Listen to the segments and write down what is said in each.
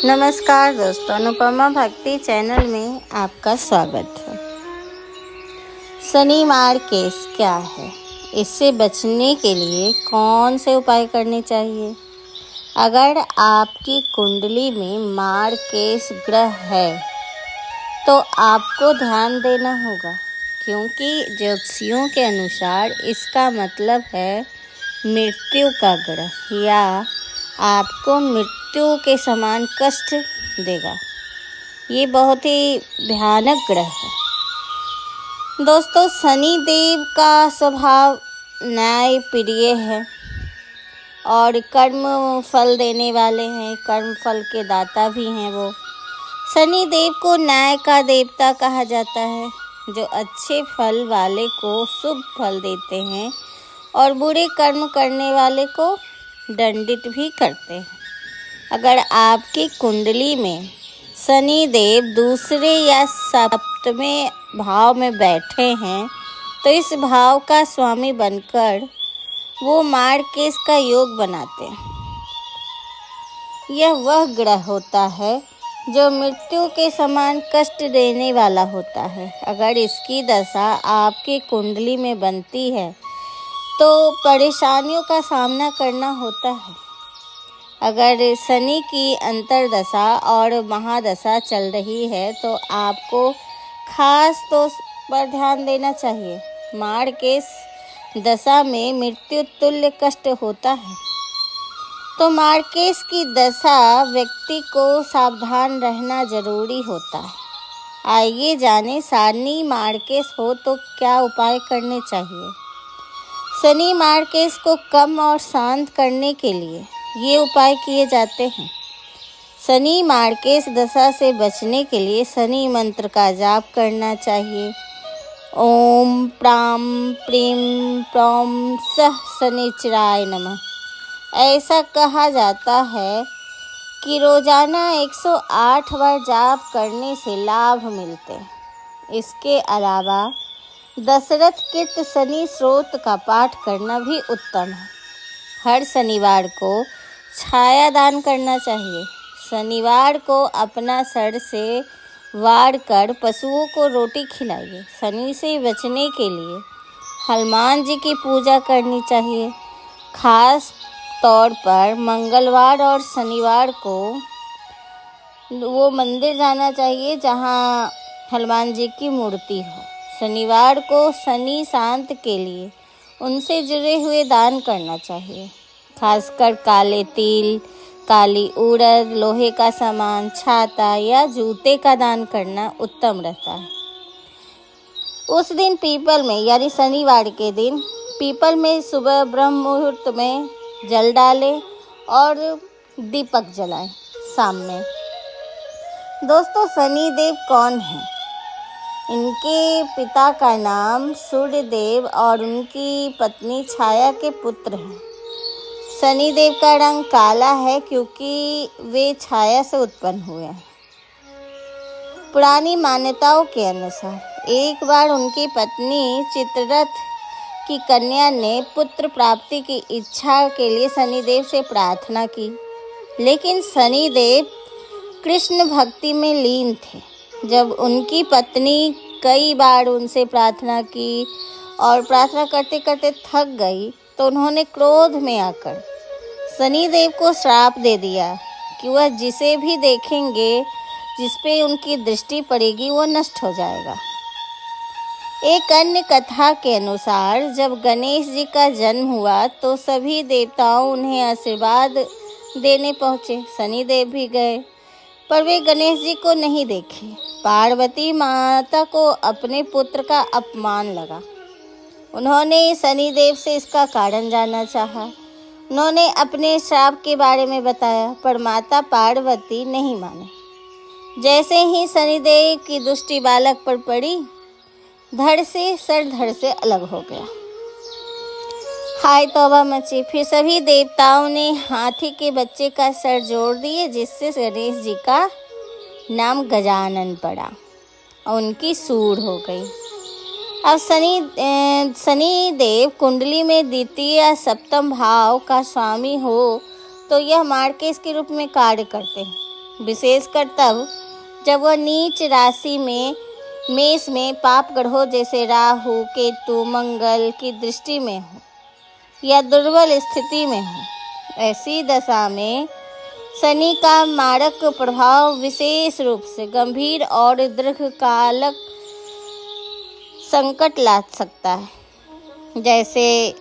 नमस्कार दोस्तों, अनुपमा भक्ति चैनल में आपका स्वागत है। शनि मार केस क्या है? इससे बचने के लिए कौन से उपाय करने चाहिए? अगर आपकी कुंडली में मार केस ग्रह है तो आपको ध्यान देना होगा, क्योंकि ज्योतिषियों के अनुसार इसका मतलब है मृत्यु का ग्रह या आपको मृत्यु के समान कष्ट देगा। ये बहुत ही भयानक ग्रह है। दोस्तों, शनि देव का स्वभाव न्याय प्रिय है और कर्म फल देने वाले हैं, कर्म फल के दाता भी हैं। वो शनि देव को न्याय का देवता कहा जाता है, जो अच्छे फल वाले को शुभ फल देते हैं और बुरे कर्म करने वाले को दंडित भी करते हैं। अगर आपकी कुंडली में शनि देव दूसरे या सप्तमें भाव में बैठे हैं तो इस भाव का स्वामी बनकर वो मार केस का योग बनाते हैं। यह वह ग्रह होता है जो मृत्यु के समान कष्ट देने वाला होता है। अगर इसकी दशा आपकी कुंडली में बनती है तो परेशानियों का सामना करना होता है। अगर शनि की अंतर्दशा और महादशा चल रही है तो आपको खास तौर पर ध्यान देना चाहिए। मार केस दशा में मृत्यु तुल्य कष्ट होता है, तो मार केस की दशा व्यक्ति को सावधान रहना जरूरी होता है। आइए जानें, शनि मार केस हो तो क्या उपाय करने चाहिए। शनि मार केस को कम और शांत करने के लिए ये उपाय किए जाते हैं। शनि मार केस दशा से बचने के लिए शनि मंत्र का जाप करना चाहिए। ओम प्राम प्रीम प्रौम सह शनिचराय नमः। ऐसा कहा जाता है कि रोजाना 108 बार जाप करने से लाभ मिलते हैं। इसके अलावा दशरथ कृत शनि स्रोत का पाठ करना भी उत्तम है। हर शनिवार को छाया दान करना चाहिए। शनिवार को अपना सर से वार कर पशुओं को रोटी खिलाइए। शनि से बचने के लिए हनुमान जी की पूजा करनी चाहिए। खास तौर पर मंगलवार और शनिवार को वो मंदिर जाना चाहिए जहाँ हनुमान जी की मूर्ति हो। शनिवार को शनि शांत के लिए उनसे जुड़े हुए दान करना चाहिए। खासकर काले तिल, काली उड़द, लोहे का सामान, छाता या जूते का दान करना उत्तम रहता है। उस दिन पीपल में, यानी शनिवार के दिन पीपल में सुबह ब्रह्म मुहूर्त में जल डालें और दीपक जलाएं शाम में। दोस्तों, शनि देव कौन है? इनके पिता का नाम सूर्य देव और उनकी पत्नी छाया के पुत्र हैं। शनि देव का रंग काला है क्योंकि वे छाया से उत्पन्न हुए हैं। पुरानी मान्यताओं के अनुसार एक बार उनकी पत्नी चित्ररथ की कन्या ने पुत्र प्राप्ति की इच्छा के लिए शनिदेव से प्रार्थना की, लेकिन शनिदेव कृष्ण भक्ति में लीन थे। जब उनकी पत्नी कई बार उनसे प्रार्थना की और प्रार्थना करते करते थक गई तो उन्होंने क्रोध में आकर शनिदेव को श्राप दे दिया कि वह जिसे भी देखेंगे, जिस पे उनकी दृष्टि पड़ेगी, वो नष्ट हो जाएगा। एक अन्य कथा के अनुसार जब गणेश जी का जन्म हुआ तो सभी देवताओं उन्हें आशीर्वाद देने पहुँचे। शनिदेव भी गए, पर वे गणेश जी को नहीं देखे। पार्वती माता को अपने पुत्र का अपमान लगा। उन्होंने शनिदेव से इसका कारण जानना चाहा। उन्होंने अपने श्राप के बारे में बताया, पर माता पार्वती नहीं माने। जैसे ही शनिदेव की दृष्टि बालक पर पड़ी, धड़ से अलग हो गया। हाय तौबा मची। फिर सभी देवताओं ने हाथी के बच्चे का सर जोड़ दिए, जिससे गणेश जी का नाम गजानन पड़ा और उनकी सूढ़ हो गई। अब शनि देव कुंडली में द्वितीय या सप्तम भाव का स्वामी हो तो यह मार्केस के रूप में कार्य करते हैं। विशेषकर तब जब वह नीच राशि में मेष में पाप ग्रहों जैसे राहु, केतु, मंगल की दृष्टि में हो या दुर्बल स्थिति में हो। ऐसी दशा में शनि का मारक प्रभाव विशेष रूप से गंभीर और दीर्घकालिक संकट ला सकता है, जैसे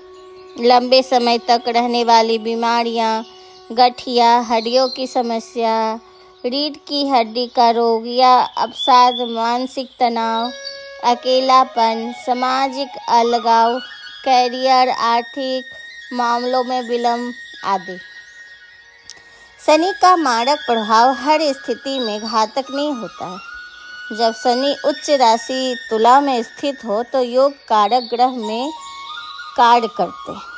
लंबे समय तक रहने वाली बीमारियां, गठिया, हड्डियों की समस्या, रीढ़ की हड्डी का रोग या अवसाद, मानसिक तनाव, अकेलापन, सामाजिक अलगाव, कैरियर, आर्थिक मामलों में विलंब आदि। शनि का मारक प्रभाव हर स्थिति में घातक नहीं होता है। जब शनि उच्च राशि तुला में स्थित हो तो योग कारक ग्रह में कार्य करते हैं।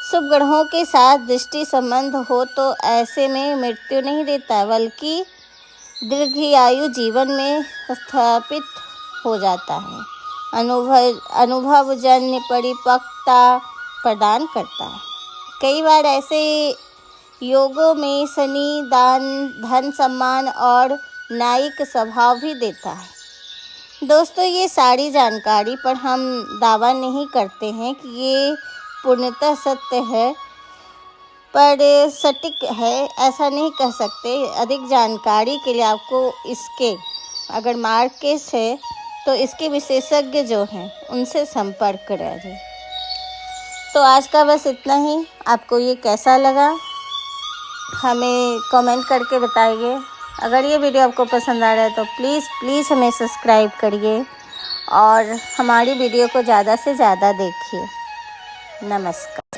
शुभ ग्रहों के साथ दृष्टि संबंध हो तो ऐसे में मृत्यु नहीं देता, बल्कि दीर्घायु जीवन में स्थापित हो जाता है। अनुभवजन्य परिपक्वता प्रदान करता है। कई बार ऐसे योगों में शनि दान, धन, सम्मान और न्यायिक स्वभाव भी देता है। दोस्तों, ये सारी जानकारी पर हम दावा नहीं करते हैं कि ये पूर्णतः सत्य है, पर सटीक है ऐसा नहीं कह सकते। अधिक जानकारी के लिए आपको इसके अगर मार्केस है तो इसके विशेषज्ञ जो हैं उनसे संपर्क करें। तो आज का बस इतना ही। आपको ये कैसा लगा हमें कमेंट करके बताइए। अगर ये वीडियो आपको पसंद आ रहा है तो प्लीज़ हमें सब्सक्राइब करिए और हमारी वीडियो को ज़्यादा से ज़्यादा देखिए। नमस्कार।